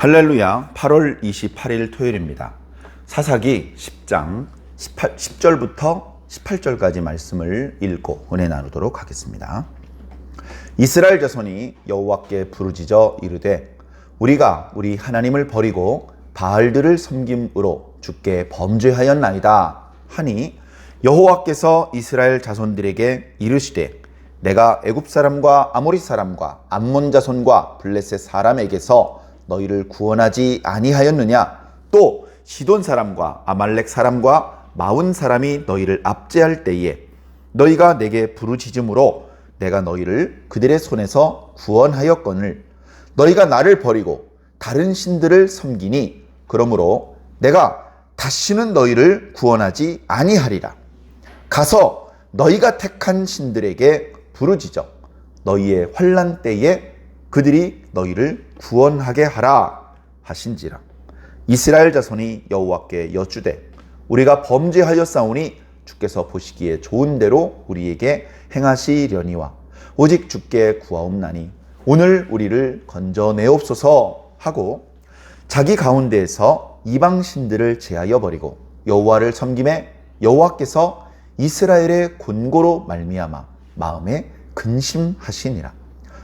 할렐루야. 8월 28일 토요일입니다. 사사기 10장 10절부터 18절까지 말씀을 읽고 은혜 나누도록 하겠습니다. 이스라엘 자손이 여호와께 부르짖어 이르되 우리가 우리 하나님을 버리고 바알들을 섬김으로 주께 범죄하였나이다 하니 여호와께서 이스라엘 자손들에게 이르시되 내가 애굽 사람과 아모리 사람과 암몬 자손과 블레셋 사람에게서 너희를 구원하지 아니하였느냐? 또 시돈 사람과 아말렉 사람과 마온 사람이 너희를 압제할 때에 너희가 내게 부르짖음으로 내가 너희를 그들의 손에서 구원하였거늘 너희가 나를 버리고 다른 신들을 섬기니 그러므로 내가 다시는 너희를 구원하지 아니하리라. 가서 너희가 택한 신들에게 부르짖어 너희의 환난 때에 그들이 너희를 구원하게 하라 하신지라. 이스라엘 자손이 여호와께 여쭈되 우리가 범죄하였사오니 주께서 보시기에 좋은 대로 우리에게 행하시려니와 오직 주께 구하옵나니 오늘 우리를 건져내옵소서 하고 자기 가운데에서 이방 신들을 제하여 버리고 여호와를 섬김에 여호와께서 이스라엘의 곤고로 말미암아 마음에 근심하시니라.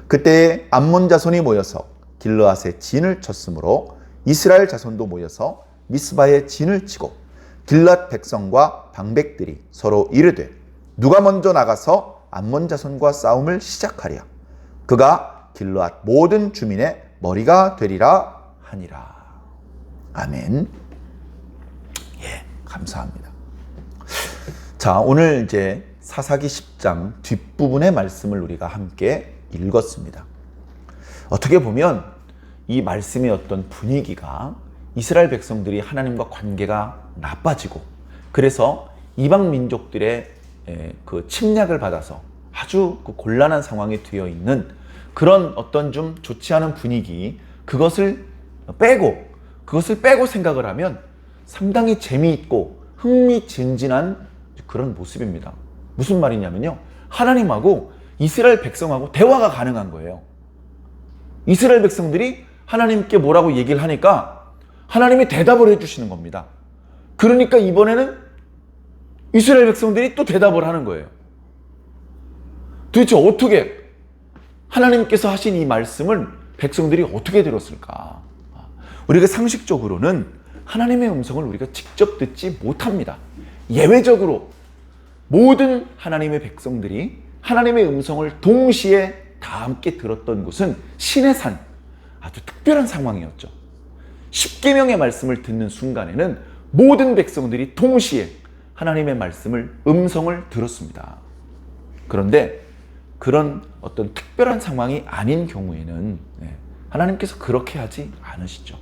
그때에 암몬 자손이 모여서 길르앗에 진을 쳤으므로 이스라엘 자손도 모여서 미스바에 진을 치고 길르앗 백성과 방백들이 서로 이르되 누가 먼저 나가서 암몬 자손과 싸움을 시작하랴. 그가 길르앗 모든 주민의 머리가 되리라 하니라. 아멘. 예, 감사합니다. 자, 오늘 이제 사사기 10장 뒷부분의 말씀을 우리가 함께 읽었습니다. 어떻게 보면 이 말씀의 어떤 분위기가 이스라엘 백성들이 하나님과 관계가 나빠지고 그래서 이방 민족들의 그 침략을 받아서 아주 그 곤란한 상황에 되어 있는 그런 어떤 좀 좋지 않은 분위기, 그것을 빼고 생각을 하면 상당히 재미있고 흥미진진한 그런 모습입니다. 무슨 말이냐면요, 하나님하고 이스라엘 백성하고 대화가 가능한 거예요. 이스라엘 백성들이 하나님께 뭐라고 얘기를 하니까 하나님이 대답을 해주시는 겁니다. 그러니까 이번에는 이스라엘 백성들이 또 대답을 하는 거예요. 도대체 어떻게 하나님께서 하신 이 말씀을 백성들이 어떻게 들었을까? 우리가 상식적으로는 하나님의 음성을 우리가 직접 듣지 못합니다. 예외적으로 모든 하나님의 백성들이 하나님의 음성을 동시에 다 함께 들었던 곳은 시내산, 아주 특별한 상황이었죠. 십계명의 말씀을 듣는 순간에는 모든 백성들이 동시에 하나님의 음성을 들었습니다. 그런데 그런 어떤 특별한 상황이 아닌 경우에는 하나님께서 그렇게 하지 않으시죠.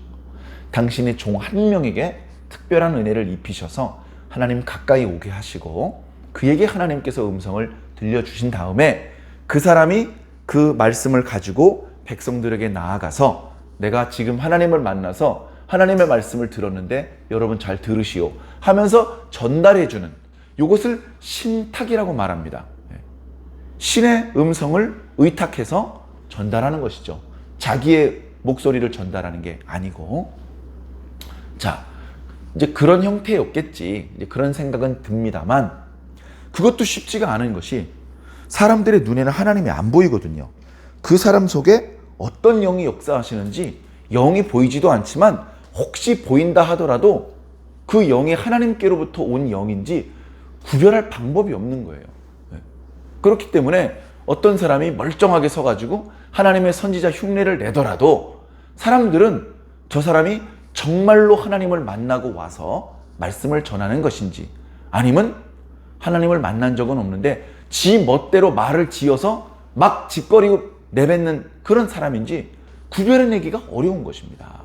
당신의 종 한 명에게 특별한 은혜를 입히셔서 하나님 가까이 오게 하시고 그에게 하나님께서 음성을 들려주신 다음에 그 사람이 그 말씀을 가지고 백성들에게 나아가서 내가 지금 하나님을 만나서 하나님의 말씀을 들었는데 여러분 잘 들으시오 하면서 전달해주는, 이것을 신탁이라고 말합니다. 신의 음성을 의탁해서 전달하는 것이죠. 자기의 목소리를 전달하는 게 아니고. 자, 이제 그런 형태였겠지, 이제 그런 생각은 듭니다만 그것도 쉽지가 않은 것이 사람들의 눈에는 하나님이 안 보이거든요. 그 사람 속에 어떤 영이 역사하시는지 영이 보이지도 않지만 혹시 보인다 하더라도 그 영이 하나님께로부터 온 영인지 구별할 방법이 없는 거예요. 그렇기 때문에 어떤 사람이 멀쩡하게 서가지고 하나님의 선지자 흉내를 내더라도 사람들은 저 사람이 정말로 하나님을 만나고 와서 말씀을 전하는 것인지 아니면 하나님을 만난 적은 없는데 지 멋대로 말을 지어서 막 짓거리고 내뱉는 그런 사람인지 구별해내기가 어려운 것입니다.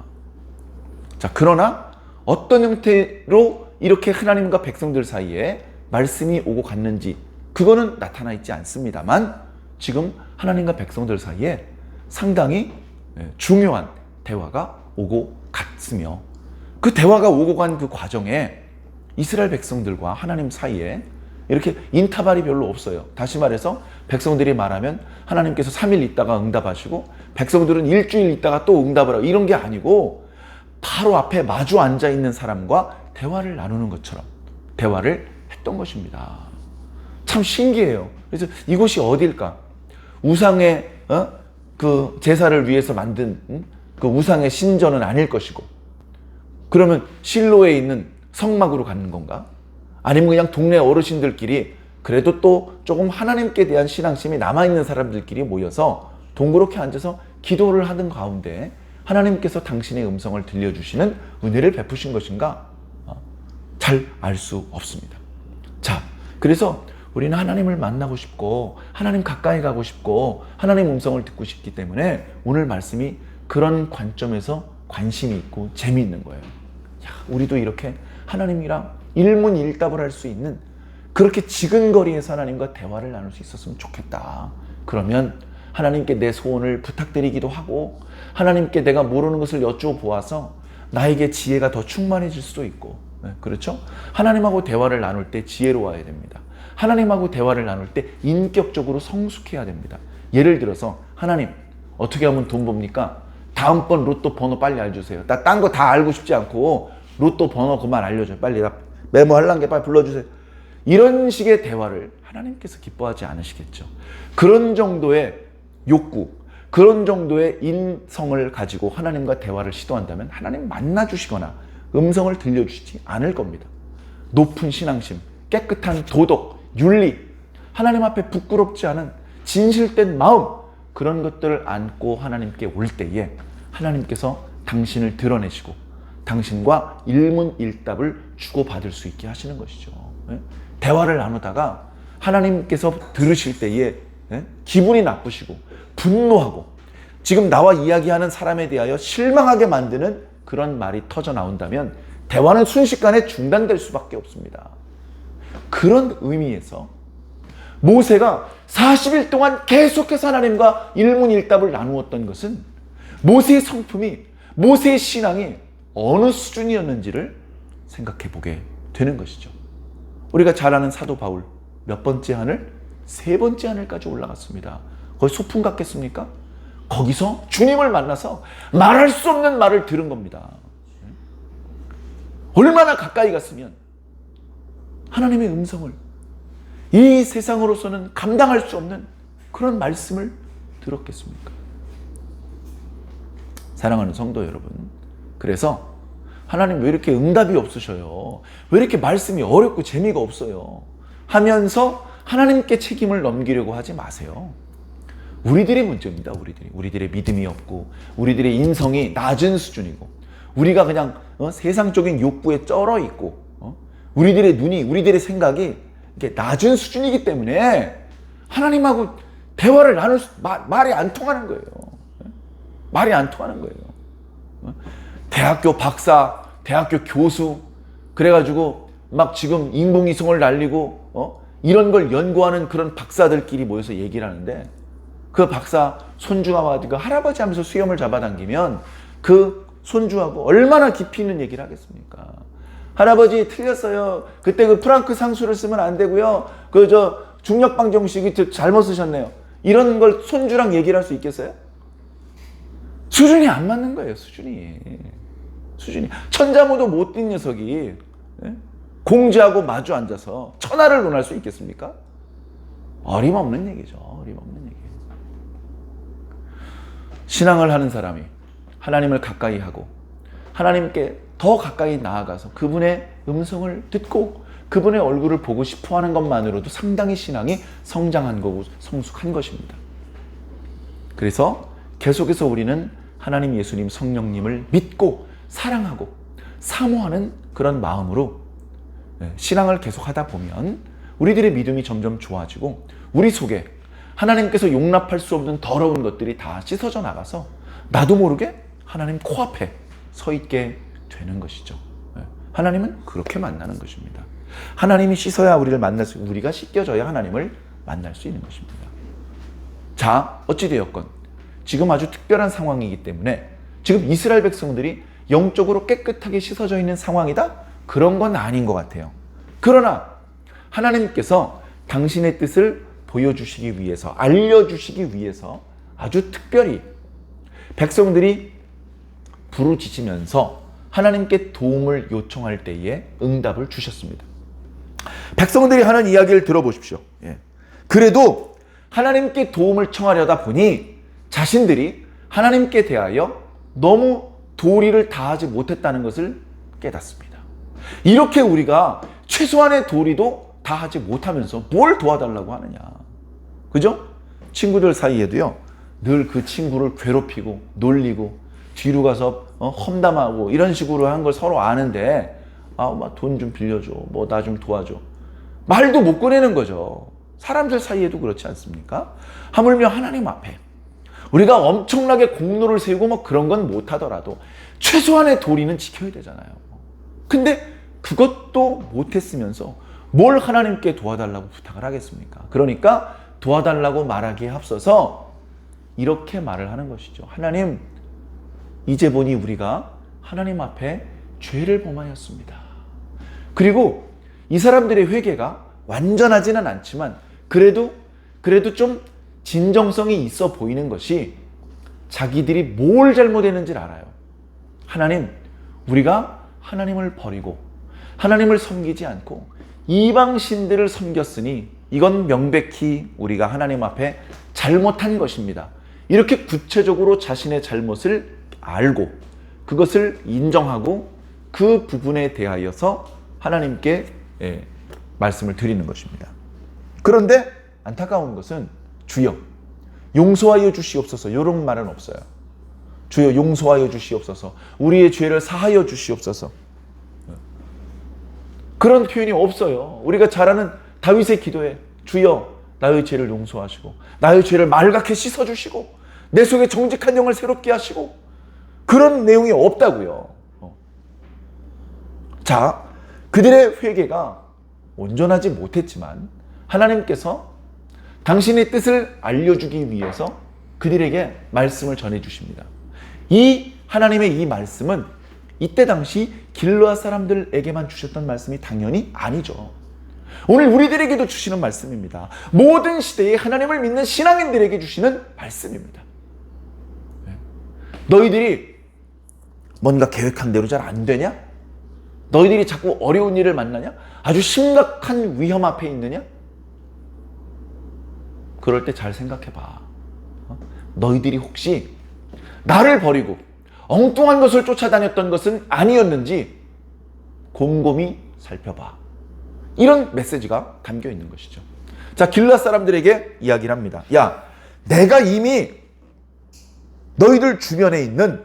자, 그러나 어떤 형태로 이렇게 하나님과 백성들 사이에 말씀이 오고 갔는지 그거는 나타나 있지 않습니다만 지금 하나님과 백성들 사이에 상당히 중요한 대화가 오고 갔으며 그 대화가 오고 간 그 과정에 이스라엘 백성들과 하나님 사이에 이렇게 인터벌이 별로 없어요. 다시 말해서 백성들이 말하면 하나님께서 3일 있다가 응답하시고 백성들은 일주일 있다가 또 응답을 하고 이런 게 아니고 바로 앞에 마주 앉아 있는 사람과 대화를 나누는 것처럼 대화를 했던 것입니다. 참 신기해요. 그래서 이곳이 어딜까? 우상의 그 제사를 위해서 만든 그 우상의 신전은 아닐 것이고, 그러면 실로에 있는 성막으로 가는 건가? 아니면 그냥 동네 어르신들끼리 그래도 또 조금 하나님께 대한 신앙심이 남아있는 사람들끼리 모여서 동그랗게 앉아서 기도를 하는 가운데 하나님께서 당신의 음성을 들려주시는 은혜를 베푸신 것인가? 잘 알 수 없습니다. 자, 그래서 우리는 하나님을 만나고 싶고 하나님 가까이 가고 싶고 하나님 음성을 듣고 싶기 때문에 오늘 말씀이 그런 관점에서 관심이 있고 재미있는 거예요. 야, 우리도 이렇게 하나님이랑 일문일답을 할 수 있는 그렇게 지근거리에서 하나님과 대화를 나눌 수 있었으면 좋겠다. 그러면 하나님께 내 소원을 부탁드리기도 하고 하나님께 내가 모르는 것을 여쭤보아서 나에게 지혜가 더 충만해질 수도 있고, 그렇죠? 하나님하고 대화를 나눌 때 지혜로워야 됩니다. 하나님하고 대화를 나눌 때 인격적으로 성숙해야 됩니다. 예를 들어서 하나님 어떻게 하면 돈 법니까? 다음번 로또 번호 빨리 알려주세요. 나 딴 거 다 알고 싶지 않고 로또 번호 그만 알려줘요. 빨리 나 메모하려는 게 빨리 불러주세요. 이런 식의 대화를 하나님께서 기뻐하지 않으시겠죠. 그런 정도의 욕구, 그런 정도의 인성을 가지고 하나님과 대화를 시도한다면 하나님 만나주시거나 음성을 들려주시지 않을 겁니다. 높은 신앙심, 깨끗한 도덕, 윤리, 하나님 앞에 부끄럽지 않은 진실된 마음, 그런 것들을 안고 하나님께 올 때에 하나님께서 당신을 드러내시고 당신과 일문일답을 주고받을 수 있게 하시는 것이죠. 대화를 나누다가 하나님께서 들으실 때에 기분이 나쁘시고 분노하고 지금 나와 이야기하는 사람에 대하여 실망하게 만드는 그런 말이 터져 나온다면 대화는 순식간에 중단될 수밖에 없습니다. 그런 의미에서 모세가 40일 동안 계속해서 하나님과 일문일답을 나누었던 것은 모세의 성품이, 모세의 신앙이 어느 수준이었는지를 생각해 보게 되는 것이죠. 우리가 잘 아는 사도 바울, 몇 번째 하늘? 3번째 하늘까지 올라갔습니다. 거기 소풍 갔겠습니까? 거기서 주님을 만나서 말할 수 없는 말을 들은 겁니다. 얼마나 가까이 갔으면 하나님의 음성을 이 세상으로서는 감당할 수 없는 그런 말씀을 들었겠습니까? 사랑하는 성도 여러분, 그래서 하나님 왜 이렇게 응답이 없으셔요? 왜 이렇게 말씀이 어렵고 재미가 없어요? 하면서 하나님께 책임을 넘기려고 하지 마세요. 우리들의 문제입니다. 우리들의 믿음이 없고 우리들의 인성이 낮은 수준이고 우리가 그냥 세상적인 욕구에 쩔어 있고 우리들의 눈이, 우리들의 생각이 이게 낮은 수준이기 때문에 하나님하고 대화를 나눌 말이 안 통하는 거예요. 말이 안 통하는 거예요. 대학교 박사, 대학교 교수, 그래가지고 막 지금 인공위성을 날리고 이런 걸 연구하는 그런 박사들끼리 모여서 얘기를 하는데 그 박사 손주가 와가지고 할아버지 하면서 수염을 잡아당기면 그 손주하고 얼마나 깊이 있는 얘기를 하겠습니까? 할아버지 틀렸어요. 그때 그 프랑크 상수를 쓰면 안 되고요. 그 중력 방정식이 잘못 쓰셨네요. 이런 걸 손주랑 얘기를 할 수 있겠어요? 수준이 안 맞는 거예요. 수준이. 천자모도 못 뛴 녀석이 공지하고 마주 앉아서 천하를 논할 수 있겠습니까? 어림없는 얘기죠. 어림없는 얘기. 신앙을 하는 사람이 하나님을 가까이 하고 하나님께 더 가까이 나아가서 그분의 음성을 듣고 그분의 얼굴을 보고 싶어 하는 것만으로도 상당히 신앙이 성장한 거고 성숙한 것입니다. 그래서 계속해서 우리는 하나님, 예수님, 성령님을 믿고 사랑하고 사모하는 그런 마음으로 신앙을 계속하다 보면 우리들의 믿음이 점점 좋아지고 우리 속에 하나님께서 용납할 수 없는 더러운 것들이 다 씻어져 나가서 나도 모르게 하나님 코앞에 서 있게 되는 것이죠. 하나님은 그렇게 만나는 것입니다. 하나님이 씻어야 우리를 만날 수, 우리가 씻겨져야 하나님을 만날 수 있는 것입니다. 자, 어찌되었건 지금 아주 특별한 상황이기 때문에 지금 이스라엘 백성들이 영적으로 깨끗하게 씻어져 있는 상황이다? 그런 건 아닌 것 같아요. 그러나 하나님께서 당신의 뜻을 보여주시기 위해서, 알려주시기 위해서 아주 특별히 백성들이 부르짖으면서 하나님께 도움을 요청할 때에 응답을 주셨습니다. 백성들이 하는 이야기를 들어보십시오. 그래도 하나님께 도움을 청하려다 보니 자신들이 하나님께 대하여 너무 도리를 다하지 못했다는 것을 깨닫습니다. 이렇게 우리가 최소한의 도리도 다하지 못하면서 뭘 도와달라고 하느냐. 그죠? 친구들 사이에도요, 늘 그 친구를 괴롭히고 놀리고 뒤로 가서 험담하고 이런 식으로 한 걸 서로 아는데, 돈 좀 빌려줘, 뭐 나 좀 도와줘, 말도 못 꺼내는 거죠. 사람들 사이에도 그렇지 않습니까? 하물며 하나님 앞에 우리가 엄청나게 공로를 세우고 뭐 그런 건 못하더라도 최소한의 도리는 지켜야 되잖아요. 근데 그것도 못했으면서 뭘 하나님께 도와달라고 부탁을 하겠습니까? 그러니까 도와달라고 말하기에 앞서서 이렇게 말을 하는 것이죠. 하나님, 이제 보니 우리가 하나님 앞에 죄를 범하였습니다. 그리고 이 사람들의 회개가 완전하지는 않지만 그래도 좀 진정성이 있어 보이는 것이 자기들이 뭘 잘못했는지를 알아요. 하나님, 우리가 하나님을 버리고 하나님을 섬기지 않고 이방 신들을 섬겼으니 이건 명백히 우리가 하나님 앞에 잘못한 것입니다. 이렇게 구체적으로 자신의 잘못을 알고 그것을 인정하고 그 부분에 대하여서 하나님께 말씀을 드리는 것입니다. 그런데 안타까운 것은 주여 용서하여 주시옵소서 이런 말은 없어요. 주여 용서하여 주시옵소서, 우리의 죄를 사하여 주시옵소서, 그런 표현이 없어요. 우리가 잘 아는 다윗의 기도에 주여 나의 죄를 용서하시고 나의 죄를 말갛게 씻어주시고 내 속에 정직한 영을 새롭게 하시고, 그런 내용이 없다고요. 자, 그들의 회개가 온전하지 못했지만 하나님께서 당신의 뜻을 알려주기 위해서 그들에게 말씀을 전해주십니다. 이 하나님의 이 말씀은 이때 당시 길르앗 사람들에게만 주셨던 말씀이 당연히 아니죠. 오늘 우리들에게도 주시는 말씀입니다. 모든 시대에 하나님을 믿는 신앙인들에게 주시는 말씀입니다. 너희들이 뭔가 계획한 대로 잘 안 되냐? 너희들이 자꾸 어려운 일을 만나냐? 아주 심각한 위험 앞에 있느냐? 그럴 때 잘 생각해봐. 너희들이 혹시 나를 버리고 엉뚱한 것을 쫓아다녔던 것은 아니었는지 곰곰이 살펴봐. 이런 메시지가 담겨 있는 것이죠. 자, 길르앗 사람들에게 이야기를 합니다. 야, 내가 이미 너희들 주변에 있는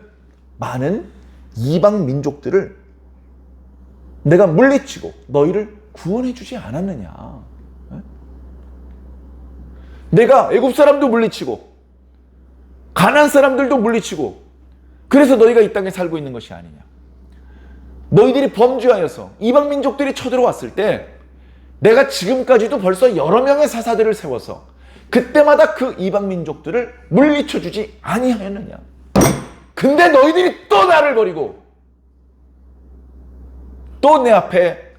많은 이방 민족들을 내가 물리치고 너희를 구원해 주지 않았느냐. 내가 애굽 사람도 물리치고 가나안 사람들도 물리치고 그래서 너희가 이 땅에 살고 있는 것이 아니냐. 너희들이 범죄하여서 이방 민족들이 쳐들어왔을 때 내가 지금까지도 벌써 여러 명의 사사들을 세워서 그때마다 그 이방 민족들을 물리쳐 주지 아니하였느냐. 근데 너희들이 또 나를 버리고 또 내 앞에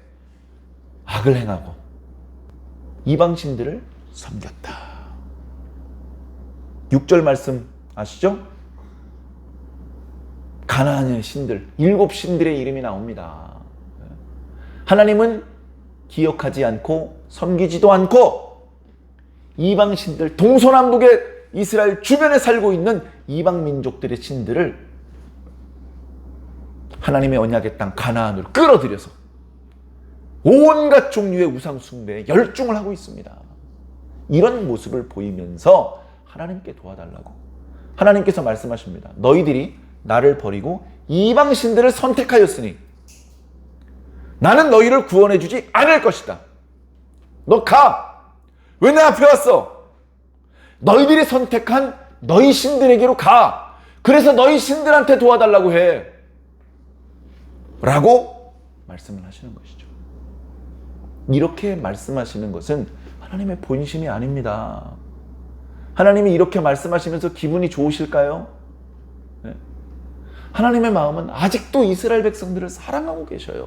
악을 행하고 이방 신들을 섬겼다. 6절 말씀 아시죠? 가나안의 신들, 7신들의 이름이 나옵니다. 하나님은 기억하지 않고 섬기지도 않고 이방 신들, 동서남북의 이스라엘 주변에 살고 있는 이방 민족들의 신들을 하나님의 언약의 땅 가나안으로 끌어들여서 온갖 종류의 우상 숭배에 열중을 하고 있습니다. 이런 모습을 보이면서 하나님께 도와달라고 하나님께서 말씀하십니다. 너희들이 나를 버리고 이방 신들을 선택하였으니 나는 너희를 구원해 주지 않을 것이다. 너 가! 왜 내 앞에 왔어? 너희들이 선택한 너희 신들에게로 가! 그래서 너희 신들한테 도와달라고 해! 라고 말씀을 하시는 것이죠. 이렇게 말씀하시는 것은 하나님의 본심이 아닙니다. 하나님이 이렇게 말씀하시면서 기분이 좋으실까요? 네. 하나님의 마음은 아직도 이스라엘 백성들을 사랑하고 계셔요.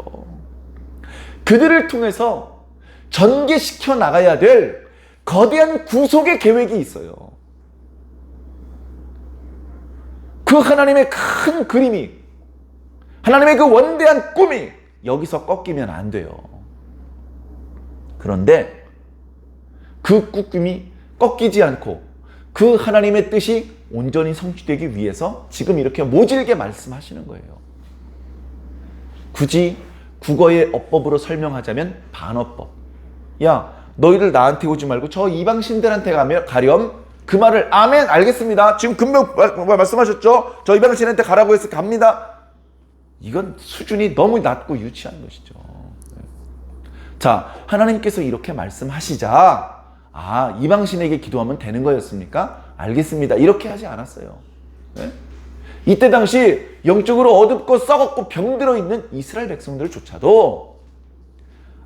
그들을 통해서 전개시켜 나가야 될 거대한 구속의 계획이 있어요. 그 하나님의 큰 그림이, 하나님의 그 원대한 꿈이 여기서 꺾이면 안 돼요. 그런데 그 꿈이 꺾이지 않고 그 하나님의 뜻이 온전히 성취되기 위해서 지금 이렇게 모질게 말씀하시는 거예요. 굳이 국어의 어법으로 설명하자면 반어법. 야, 너희들 나한테 오지 말고 저 이방신들한테 가렴. 그 말을 아멘 알겠습니다. 지금 금방 말씀하셨죠? 저 이방신한테 가라고 해서 갑니다. 이건 수준이 너무 낮고 유치한 것이죠. 자, 하나님께서 이렇게 말씀하시자 이방신에게 기도하면 되는 거였습니까? 알겠습니다. 이렇게 하지 않았어요. 네? 이때 당시 영적으로 어둡고 썩었고 병들어 있는 이스라엘 백성들조차도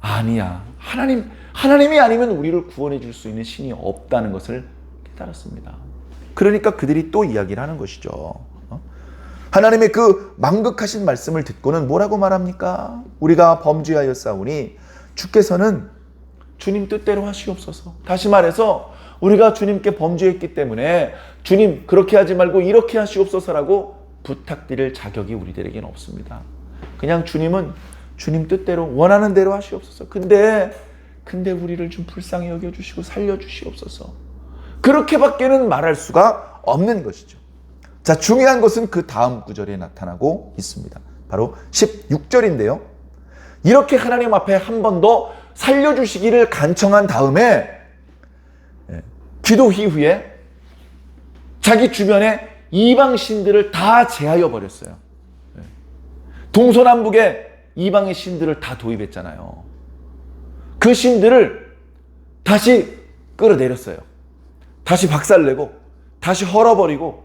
아니야, 하나님이 아니면 우리를 구원해 줄 수 있는 신이 없다는 것을 깨달았습니다. 그러니까 그들이 또 이야기를 하는 것이죠. 하나님의 그 망극하신 말씀을 듣고는 뭐라고 말합니까? 우리가 범죄하였사오니 주께서는 주님 뜻대로 하시옵소서. 다시 말해서 우리가 주님께 범죄했기 때문에 주님 그렇게 하지 말고 이렇게 하시옵소서라고 부탁드릴 자격이 우리들에게는 없습니다. 그냥 주님은 주님 뜻대로 원하는 대로 하시옵소서. 근데 우리를 좀 불쌍히 여겨주시고 살려주시옵소서. 그렇게밖에는 말할 수가 없는 것이죠. 자, 중요한 것은 그 다음 구절에 나타나고 있습니다. 바로 16절인데요. 이렇게 하나님 앞에 한 번 더 살려주시기를 간청한 다음에 기도 이후에 자기 주변에 이방신들을 다 제하여 버렸어요. 동서남북에 이방의 신들을 다 도입했잖아요. 그 신들을 다시 끌어내렸어요. 다시 박살내고 다시 헐어버리고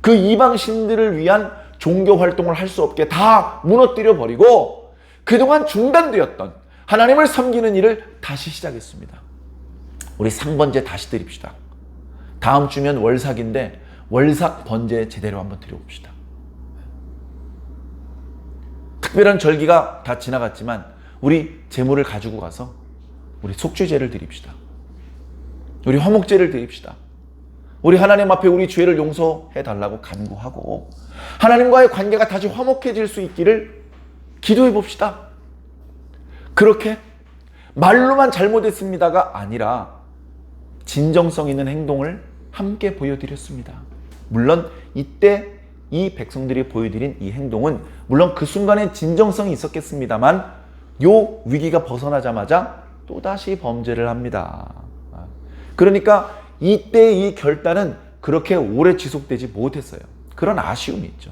그 이방 신들을 위한 종교 활동을 할 수 없게 다 무너뜨려 버리고 그동안 중단되었던 하나님을 섬기는 일을 다시 시작했습니다. 우리 상번제 다시 드립시다. 다음 주면 월삭인데 월삭 번제 제대로 한번 드려봅시다. 특별한 절기가 다 지나갔지만 우리 제물을 가지고 가서 우리 속죄제를 드립시다. 우리 화목제를 드립시다. 우리 하나님 앞에 우리 죄를 용서해 달라고 간구하고 하나님과의 관계가 다시 화목해질 수 있기를 기도해 봅시다. 그렇게 말로만 잘못했습니다가 아니라 진정성 있는 행동을 함께 보여드렸습니다. 물론 이때 이 백성들이 보여드린 이 행동은 물론 그 순간에 진정성이 있었겠습니다만 요 위기가 벗어나자마자 또다시 범죄를 합니다. 그러니까 이때 이 결단은 그렇게 오래 지속되지 못했어요. 그런 아쉬움이 있죠.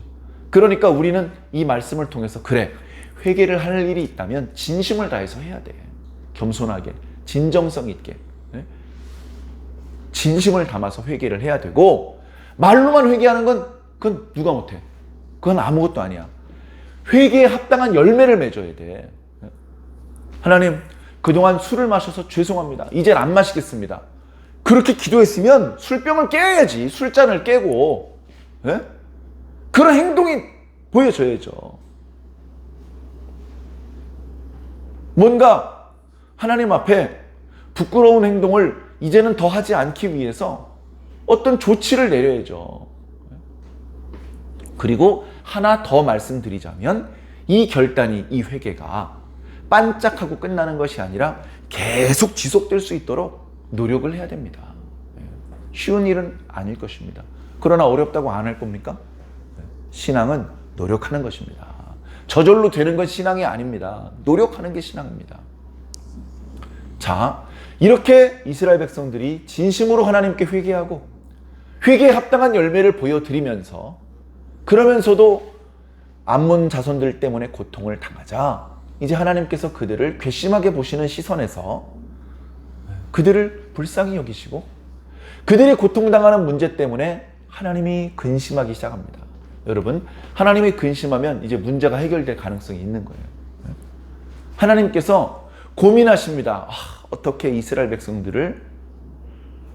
그러니까 우리는 이 말씀을 통해서 그래, 회개를 할 일이 있다면 진심을 다해서 해야 돼. 겸손하게, 진정성 있게, 진심을 담아서 회개를 해야 되고 말로만 회개하는 건 그건 누가 못해. 그건 아무것도 아니야. 회개에 합당한 열매를 맺어야 돼. 하나님, 그동안 술을 마셔서 죄송합니다. 이젠 안 마시겠습니다. 그렇게 기도했으면 술병을 깨야지. 술잔을 깨고. 그런 행동이 보여져야죠. 뭔가 하나님 앞에 부끄러운 행동을 이제는 더 하지 않기 위해서 어떤 조치를 내려야죠. 그리고 하나 더 말씀드리자면 이 결단이, 이 회개가 반짝하고 끝나는 것이 아니라 계속 지속될 수 있도록 노력을 해야 됩니다. 쉬운 일은 아닐 것입니다. 그러나 어렵다고 안 할 겁니까? 신앙은 노력하는 것입니다. 저절로 되는 건 신앙이 아닙니다. 노력하는 게 신앙입니다. 자, 이렇게 이스라엘 백성들이 진심으로 하나님께 회개하고 회개에 합당한 열매를 보여드리면서 그러면서도 암몬 자손들 때문에 고통을 당하자 이제 하나님께서 그들을 괘씸하게 보시는 시선에서 그들을 불쌍히 여기시고 그들이 고통당하는 문제 때문에 하나님이 근심하기 시작합니다. 여러분, 하나님이 근심하면 이제 문제가 해결될 가능성이 있는 거예요. 하나님께서 고민하십니다. 어떻게 이스라엘 백성들을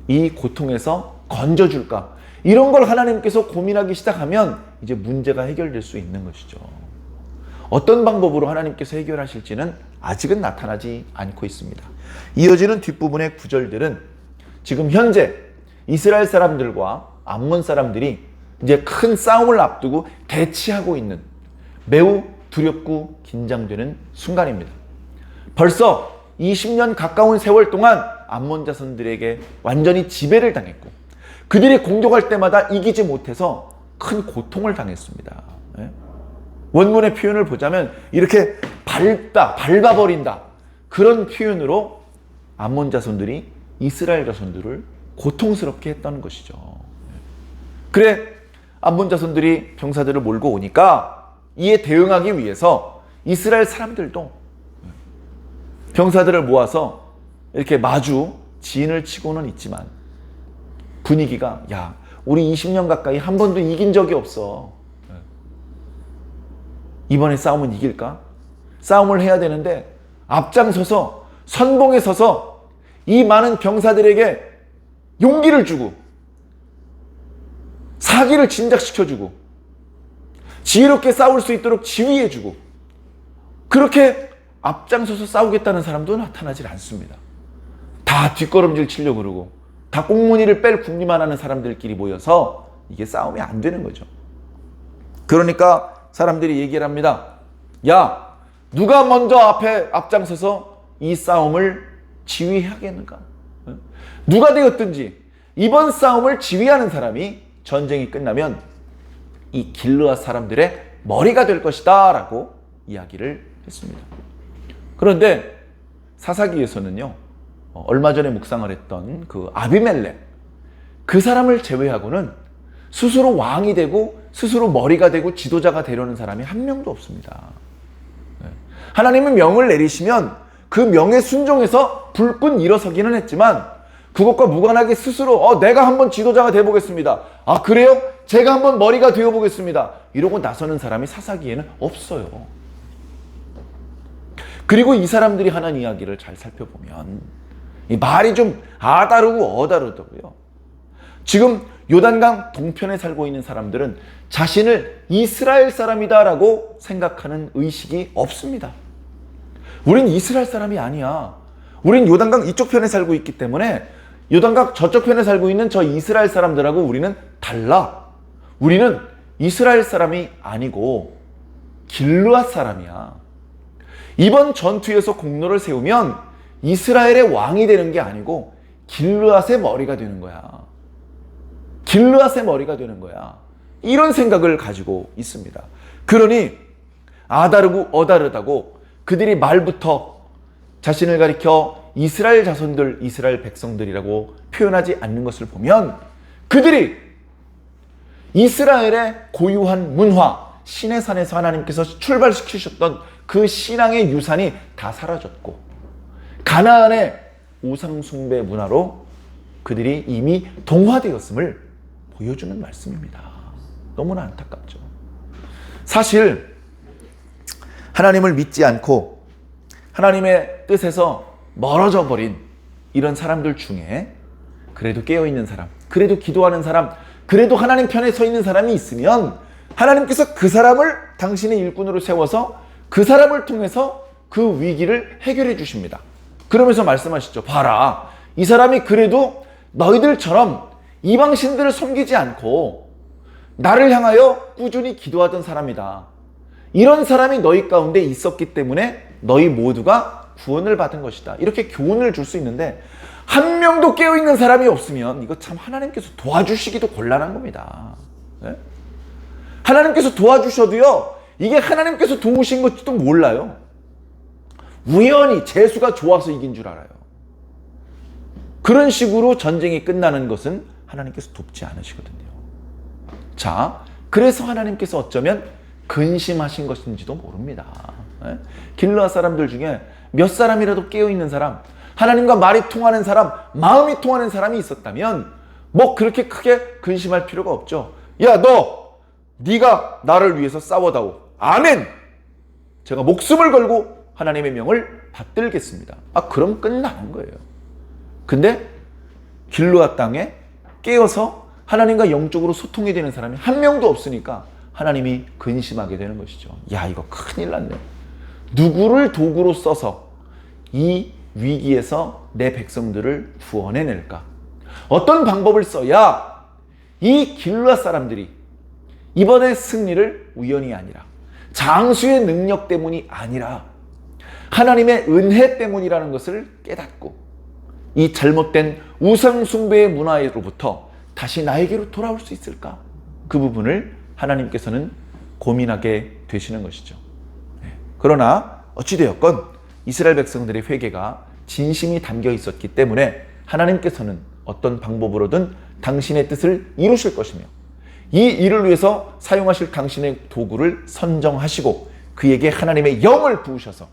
이 고통에서 건져줄까? 이런 걸 하나님께서 고민하기 시작하면 이제 문제가 해결될 수 있는 것이죠. 어떤 방법으로 하나님께서 해결하실지는 아직은 나타나지 않고 있습니다. 이어지는 뒷부분의 구절들은 지금 현재 이스라엘 사람들과 암몬 사람들이 이제 큰 싸움을 앞두고 대치하고 있는 매우 두렵고 긴장되는 순간입니다. 벌써 20년 가까운 세월 동안 암몬 자손들에게 완전히 지배를 당했고 그들이 공격할 때마다 이기지 못해서 큰 고통을 당했습니다. 원문의 표현을 보자면 이렇게 밟아버린다. 그런 표현으로 암몬 자손들이 이스라엘 자손들을 고통스럽게 했다는 것이죠. 그래 암몬 자손들이 병사들을 몰고 오니까 이에 대응하기 위해서 이스라엘 사람들도 병사들을 모아서 이렇게 마주 진을 치고는 있지만 분위기가 야 우리 20년 가까이 한 번도 이긴 적이 없어. 이번에 싸움은 이길까? 싸움을 해야 되는데 앞장서서 선봉에 서서 이 많은 병사들에게 용기를 주고 사기를 진작시켜주고 지혜롭게 싸울 수 있도록 지휘해주고 그렇게 앞장서서 싸우겠다는 사람도 나타나질 않습니다. 다 뒷걸음질 치려고 그러고 다 꽁무니를 뺄 궁리만 하는 사람들끼리 모여서 이게 싸움이 안 되는 거죠. 그러니까 사람들이 얘기를 합니다. 야, 누가 먼저 앞장서서 이 싸움을 지휘하겠는가? 누가 되었든지 이번 싸움을 지휘하는 사람이 전쟁이 끝나면 이 길르앗 사람들의 머리가 될 것이다 라고 이야기를 했습니다. 그런데 사사기에서는요, 얼마 전에 묵상을 했던 그 아비멜렉, 그 사람을 제외하고는 스스로 왕이 되고 스스로 머리가 되고 지도자가 되려는 사람이 한 명도 없습니다. 하나님은 명을 내리시면 그 명에 순종해서 불끈 일어서기는 했지만 그것과 무관하게 스스로 내가 한번 지도자가 되어보겠습니다. 아 그래요? 제가 한번 머리가 되어보겠습니다. 이러고 나서는 사람이 사사기에는 없어요. 그리고 이 사람들이 하는 이야기를 잘 살펴보면 이 말이 좀 아다르고 어다르더고요. 지금 요단강 동편에 살고 있는 사람들은 자신을 이스라엘 사람이다라고 생각하는 의식이 없습니다. 우린 이스라엘 사람이 아니야. 우린 요단강 이쪽 편에 살고 있기 때문에 요단강 저쪽 편에 살고 있는 저 이스라엘 사람들하고 우리는 달라. 우리는 이스라엘 사람이 아니고 길르앗 사람이야. 이번 전투에서 공로를 세우면 이스라엘의 왕이 되는 게 아니고 길르앗의 머리가 되는 거야. 길르앗의 머리가 되는 거야. 이런 생각을 가지고 있습니다. 그러니 아다르고 어다르다고 그들이 말부터 자신을 가리켜 이스라엘 자손들, 이스라엘 백성들이라고 표현하지 않는 것을 보면 그들이 이스라엘의 고유한 문화, 신의 산에서 하나님께서 출발시키셨던 그 신앙의 유산이 다 사라졌고 가나안의 우상 숭배 문화로 그들이 이미 동화되었음을 보여주는 말씀입니다. 너무나 안타깝죠. 사실 하나님을 믿지 않고 하나님의 뜻에서 멀어져 버린 이런 사람들 중에 그래도 깨어있는 사람, 그래도 기도하는 사람, 그래도 하나님 편에 서 있는 사람이 있으면 하나님께서 그 사람을 당신의 일꾼으로 세워서 그 사람을 통해서 그 위기를 해결해 주십니다. 그러면서 말씀하시죠. 봐라, 이 사람이 그래도 너희들처럼 이방신들을 섬기지 않고 나를 향하여 꾸준히 기도하던 사람이다. 이런 사람이 너희 가운데 있었기 때문에 너희 모두가 구원을 받은 것이다. 이렇게 교훈을 줄 수 있는데 한 명도 깨어있는 사람이 없으면 이거 참 하나님께서 도와주시기도 곤란한 겁니다. 네? 하나님께서 도와주셔도요, 이게 하나님께서 도우신 것지도 몰라요. 우연히 재수가 좋아서 이긴 줄 알아요. 그런 식으로 전쟁이 끝나는 것은 하나님께서 돕지 않으시거든요. 자, 그래서 하나님께서 어쩌면 근심하신 것인지도 모릅니다. 길르앗 사람들 중에 몇 사람이라도 깨어있는 사람, 하나님과 말이 통하는 사람, 마음이 통하는 사람이 있었다면 뭐 그렇게 크게 근심할 필요가 없죠. 야, 네가 나를 위해서 싸워다오. 아멘! 제가 목숨을 걸고 하나님의 명을 받들겠습니다. 그럼 끝나는 거예요. 근데 길르앗 땅에 깨어서 하나님과 영적으로 소통이 되는 사람이 한 명도 없으니까 하나님이 근심하게 되는 것이죠. 야, 이거 큰일 났네. 누구를 도구로 써서 이 위기에서 내 백성들을 구원해낼까? 어떤 방법을 써야 이 길르앗 사람들이 이번의 승리를 우연이 아니라 장수의 능력 때문이 아니라 하나님의 은혜 때문이라는 것을 깨닫고 이 잘못된 우상 숭배의 문화로부터 다시 나에게로 돌아올 수 있을까? 그 부분을 하나님께서는 고민하게 되시는 것이죠. 그러나 어찌되었건 이스라엘 백성들의 회개가 진심이 담겨 있었기 때문에 하나님께서는 어떤 방법으로든 당신의 뜻을 이루실 것이며 이 일을 위해서 사용하실 당신의 도구를 선정하시고 그에게 하나님의 영을 부으셔서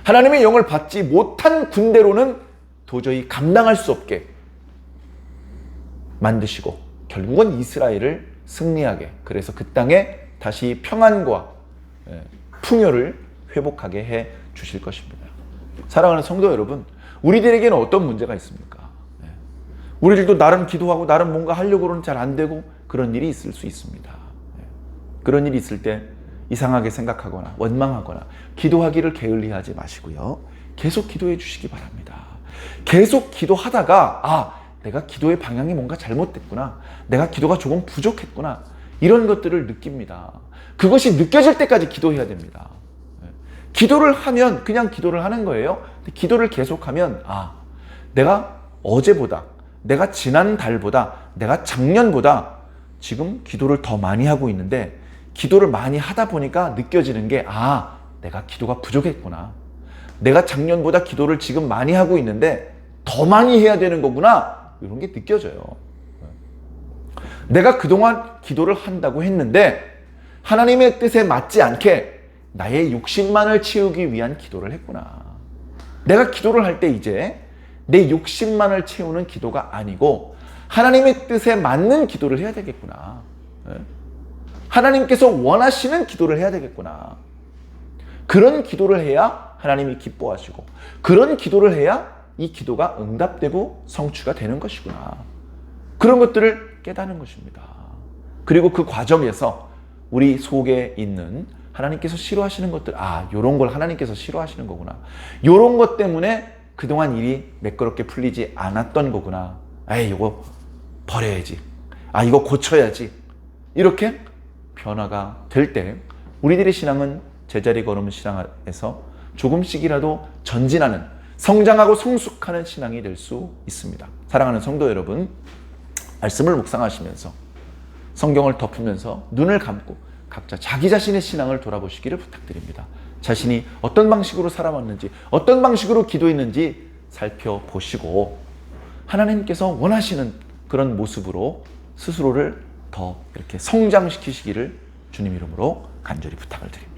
하나님의 영을 받지 못한 군대로는 도저히 감당할 수 없게 만드시고 결국은 이스라엘을 승리하게, 그래서 그 땅에 다시 평안과 풍요를 회복하게 해 주실 것입니다. 사랑하는 성도 여러분, 우리들에게는 어떤 문제가 있습니까? 우리들도 나름 기도하고 나름 뭔가 하려고는 잘 안 되고 그런 일이 있을 수 있습니다. 그런 일이 있을 때 이상하게 생각하거나 원망하거나 기도하기를 게을리하지 마시고요. 계속 기도해 주시기 바랍니다. 계속 기도하다가 내가 기도의 방향이 뭔가 잘못됐구나, 내가 기도가 조금 부족했구나, 이런 것들을 느낍니다. 그것이 느껴질 때까지 기도해야 됩니다. 기도를 하면 그냥 기도를 하는 거예요. 기도를 계속하면 내가 어제보다, 내가 지난달보다, 내가 작년보다 지금 기도를 더 많이 하고 있는데 기도를 많이 하다 보니까 느껴지는 게 내가 기도가 부족했구나, 내가 작년보다 기도를 지금 많이 하고 있는데 더 많이 해야 되는 거구나, 이런 게 느껴져요. 내가 그동안 기도를 한다고 했는데 하나님의 뜻에 맞지 않게 나의 욕심만을 채우기 위한 기도를 했구나. 내가 기도를 할 때 이제 내 욕심만을 채우는 기도가 아니고 하나님의 뜻에 맞는 기도를 해야 되겠구나. 하나님께서 원하시는 기도를 해야 되겠구나. 그런 기도를 해야 하나님이 기뻐하시고 그런 기도를 해야 이 기도가 응답되고 성취가 되는 것이구나. 그런 것들을 깨닫는 것입니다. 그리고 그 과정에서 우리 속에 있는 하나님께서 싫어하시는 것들, 요런 걸 하나님께서 싫어하시는 거구나, 요런 것 때문에 그동안 일이 매끄럽게 풀리지 않았던 거구나, 이거 버려야지, 이거 고쳐야지, 이렇게 변화가 될 때 우리들의 신앙은 제자리 걸음 신앙에서 조금씩이라도 전진하는, 성장하고 성숙하는 신앙이 될 수 있습니다. 사랑하는 성도 여러분, 말씀을 묵상하시면서 성경을 덮으면서 눈을 감고 각자 자기 자신의 신앙을 돌아보시기를 부탁드립니다. 자신이 어떤 방식으로 살아왔는지, 어떤 방식으로 기도했는지 살펴보시고 하나님께서 원하시는 그런 모습으로 스스로를 더 이렇게 성장시키시기를 주님 이름으로 간절히 부탁을 드립니다.